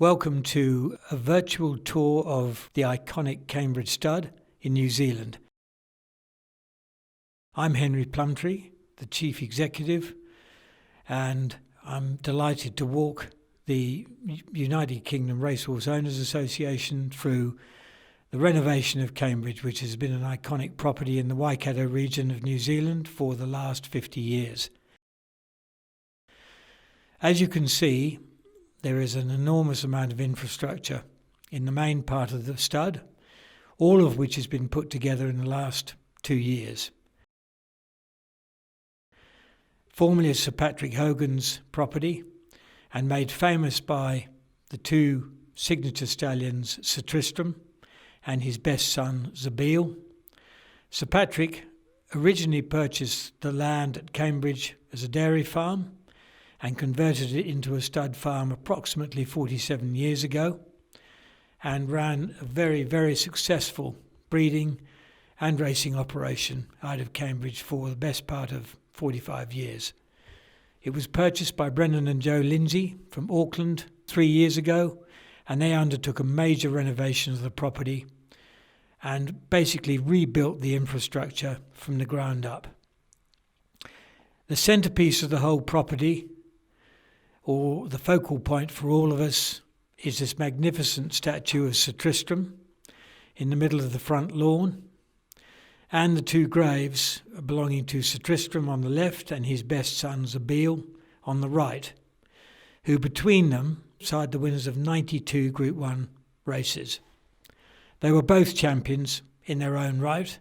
Welcome to a virtual tour of the iconic Cambridge Stud in New Zealand. I'm Henry Plumtree, the Chief Executive, and I'm delighted to walk the United Kingdom Racehorse Owners Association through the renovation of Cambridge, which has been an iconic property in the Waikato region of New Zealand for the last 50 years. As you can see, there is an enormous amount of infrastructure in the main part of the stud, all of which has been put together in the last 2 years. Formerly Sir Patrick Hogan's property and made famous by the two signature stallions, Sir Tristram and his best son, Zabeel. Sir Patrick originally purchased the land at Cambridge as a dairy farm and converted it into a stud farm approximately 47 years ago, and ran a very, very successful breeding and racing operation out of Cambridge for the best part of 45 years. It was purchased by Brendan and Joe Lindsay from Auckland 3 years ago, and they undertook a major renovation of the property and basically rebuilt the infrastructure from the ground up. The centrepiece of the whole property, or the focal point for all of us, is this magnificent statue of Sir Tristram in the middle of the front lawn, and the two graves belonging to Sir Tristram on the left and his best son Zabeel on the right, who between them side the winners of 92 Group 1 races. They were both champions in their own right,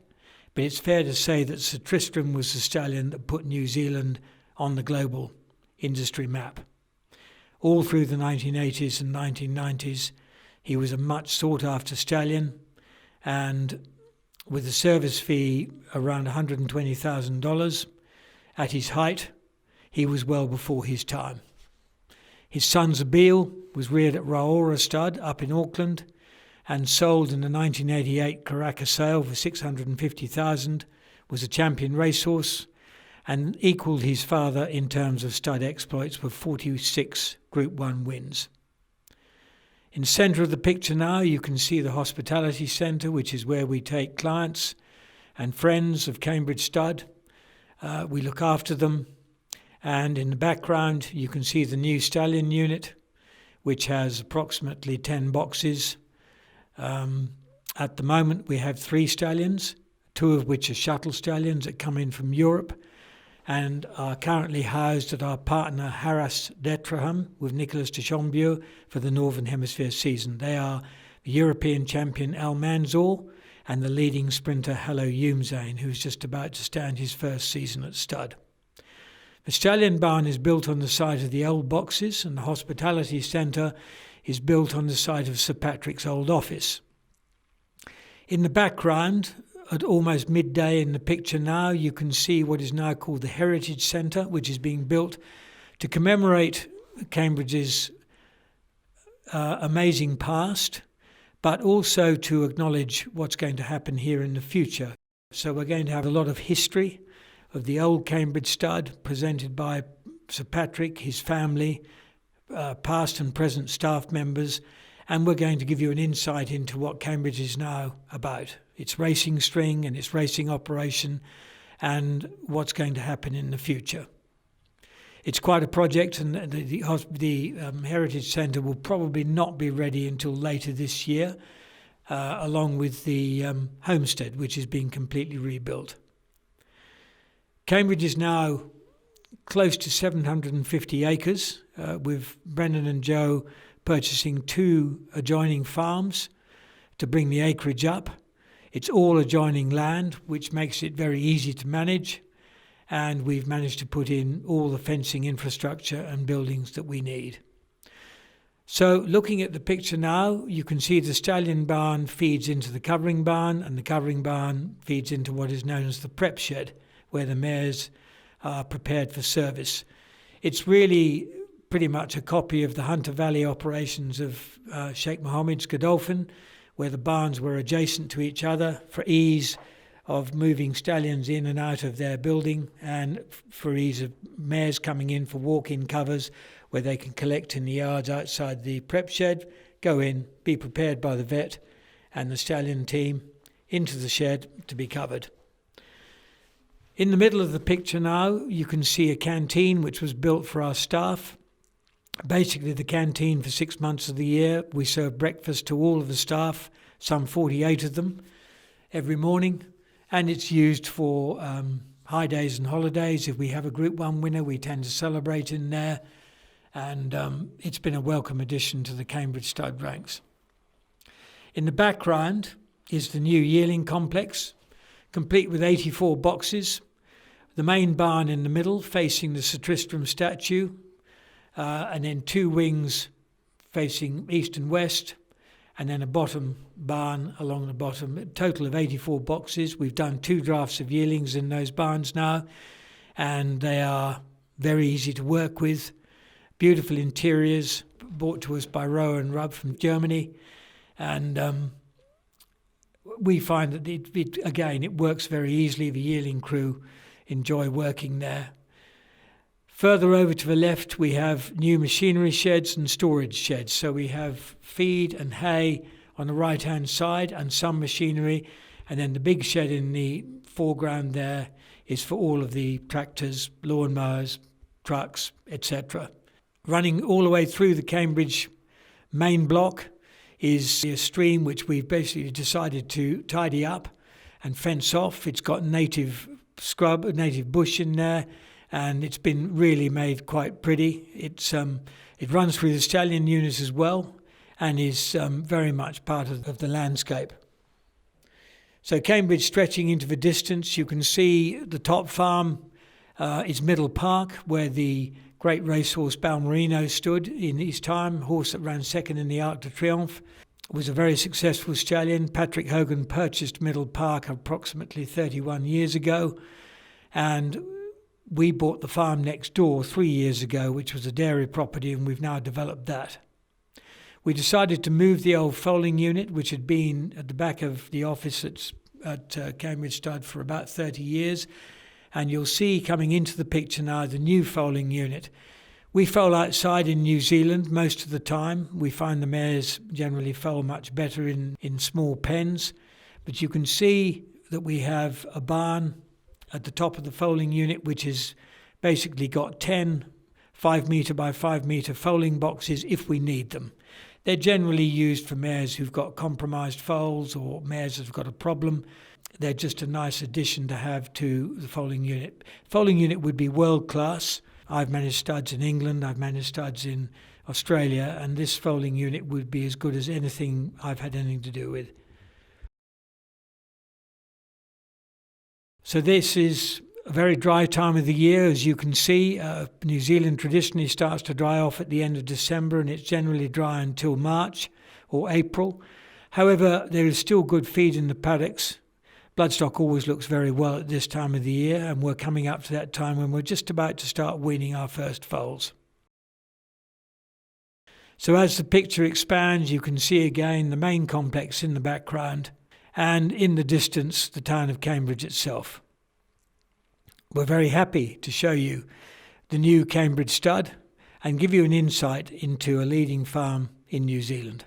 but it's fair to say that Sir Tristram was the stallion that put New Zealand on the global industry map. All through the 1980s and 1990s, he was a much sought-after stallion, and with a service fee around $120,000 at his height, he was well before his time. His son Zabeel was reared at Raora Stud up in Auckland and sold in the 1988 Karaka sale for $650,000, was a champion racehorse, and equalled his father in terms of stud exploits with 46 Group 1 wins. In the centre of the picture now, you can see the Hospitality Centre, which is where we take clients and friends of Cambridge Stud. We look after them. And in the background, you can see the new stallion unit, which has approximately 10 boxes. At the moment, we have 3 stallions, 2 of which are shuttle stallions that come in from Europe and are currently housed at our partner Harras Dettraham with Nicolas de Chambieu for the Northern Hemisphere season. They are the European champion Al Manzoor and the leading sprinter Hello Youmzain, who's just about to stand his first season at stud. The stallion barn is built on the site of the old boxes, and the Hospitality Centre is built on the site of Sir Patrick's old office. In the background, at almost midday in the picture now, you can see what is now called the Heritage Centre, which is being built to commemorate Cambridge's amazing past, but also to acknowledge what's going to happen here in the future. So we're going to have a lot of history of the old Cambridge Stud presented by Sir Patrick, his family, past and present staff members, and we're going to give you an insight into what Cambridge is now about, its racing string and its racing operation, and what's going to happen in the future. It's quite a project, and the Heritage Centre will probably not be ready until later this year, along with the homestead, which is being completely rebuilt. Cambridge is now close to 750 acres, with Brendan and Joe purchasing 2 adjoining farms to bring the acreage up. It's all adjoining land, which makes it very easy to manage, and we've managed to put in all the fencing infrastructure and buildings that we need. So looking at the picture now, you can see the stallion barn feeds into the covering barn, and the covering barn feeds into what is known as the prep shed, where the mares are prepared for service. It's really pretty much a copy of the Hunter Valley operations of Sheikh Mohammed's Godolphin, where the barns were adjacent to each other for ease of moving stallions in and out of their building, and for ease of mares coming in for walk-in covers where they can collect in the yards outside the prep shed, go in, be prepared by the vet and the stallion team into the shed to be covered. In the middle of the picture now you can see a canteen which was built for our staff. Basically the canteen for 6 months of the year. We serve breakfast to all of the staff, some 48 of them, every morning, and it's used for high days and holidays. If we have a Group 1 winner, we tend to celebrate in there, and it's been a welcome addition to the Cambridge stud ranks. In the background is the new yearling complex, complete with 84 boxes, the main barn in the middle facing the Sir Tristram statue, and then 2 wings facing east and west, and then a bottom barn along the bottom. A total of 84 boxes. We've done 2 drafts of yearlings in those barns now, and they are very easy to work with. Beautiful interiors, brought to us by Rowe and Rubb from Germany, and we find that it works very easily. The yearling crew enjoy working there. Further over to the left, we have new machinery sheds and storage sheds. So we have feed and hay on the right-hand side and some machinery. And then the big shed in the foreground there is for all of the tractors, lawnmowers, trucks, etc. Running all the way through the Cambridge main block is a stream which we've basically decided to tidy up and fence off. It's got native scrub, native bush in there, and it's been really made quite pretty. It runs through the stallion unit as well, and is very much part of the landscape. So Cambridge stretching into the distance, you can see the top farm is Middle Park, where the great racehorse Balmerino stood in his time, horse that ran second in the Arc de Triomphe. It was a very successful stallion. Patrick Hogan purchased Middle Park approximately 31 years ago, and we bought the farm next door 3 years ago, which was a dairy property, and we've now developed that. We decided to move the old foaling unit, which had been at the back of the office at Cambridge Stud for about 30 years, and you'll see coming into the picture now the new foaling unit. We foal outside in New Zealand most of the time. We find the mares generally foal much better in small pens, but you can see that we have a barn at the top of the foaling unit, which has basically got 10 5-metre by 5-metre foaling boxes if we need them. They're generally used for mares who've got compromised foals or mares that have got a problem. They're just a nice addition to have to the foaling unit. Foaling unit would be world class. I've managed studs in England, I've managed studs in Australia, and this foaling unit would be as good as anything I've had anything to do with. So this is a very dry time of the year, as you can see. New Zealand traditionally starts to dry off at the end of December, and it's generally dry until March or April. However, there is still good feed in the paddocks. Bloodstock always looks very well at this time of the year, and we're coming up to that time when we're just about to start weaning our first foals. So as the picture expands, you can see again the main complex in the background, and in the distance the town of Cambridge itself. We're very happy to show you the new Cambridge stud and give you an insight into a leading farm in New Zealand.